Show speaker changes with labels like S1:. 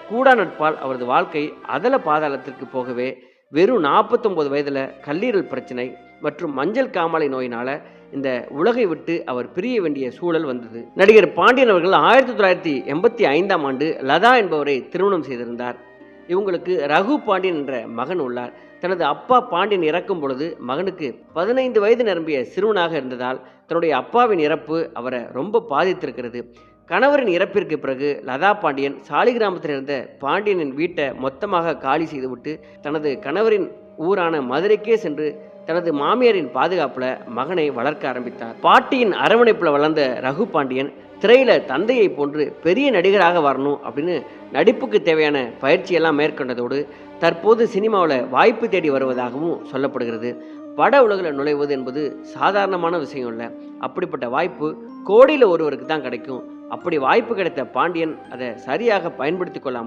S1: கூடா நட்பால் அவரது வாழ்க்கை அதல பாதாளத்திற்கு போகவே வெறும் 49 வயதில் கல்லீரல் பிரச்சனை மற்றும் மஞ்சள் காமாலை நோயினால இந்த உலகை விட்டு அவர் பிரிய வேண்டிய சூழல் வந்தது. நடிகர் பாண்டியன் அவர்கள் 1985ஆம் ஆண்டு லதா என்பவரை திருமணம் செய்திருந்தார். இவங்களுக்கு ரகு பாண்டியன் என்ற மகன் உள்ளார். தனது அப்பா பாண்டியன் இறக்கும் பொழுது மகனுக்கு 15 வயது நிரம்பிய சிறுவனாக இருந்ததால் தன்னுடைய அப்பாவின் இறப்பு அவரை ரொம்ப பாதித்திருக்கிறது. கணவரின் இறப்பிற்கு பிறகு லதா பாண்டியன் சாலிகிராமத்தில் இருந்த பாண்டியனின் வீட்டை மொத்தமாக காலி செய்துவிட்டு தனது கணவரின் ஊரான மதுரைக்கே சென்று தனது மாமியாரின் பாதுகாப்பில் மகனை வளர்க்க ஆரம்பித்தார். பாட்டியின் அரவணைப்பில் வளர்ந்த ரகு பாண்டியன் திரையில தந்தையை போன்று பெரிய நடிகராக வரணும் அப்படின்னு நடிப்புக்கு தேவையான பயிற்சியெல்லாம் மேற்கொண்டதோடு தற்போது சினிமாவில் வாய்ப்பு தேடி வருவதாகவும் சொல்லப்படுகிறது. பட உலகில் நுழைவது என்பது சாதாரணமான விஷயம் இல்லை. அப்படிப்பட்ட வாய்ப்பு கோடியில் ஒருவருக்கு தான் கிடைக்கும். அப்படி வாய்ப்பு கிடைத்த பாண்டியன் அதை சரியாக பயன்படுத்தி கொள்ளாமல்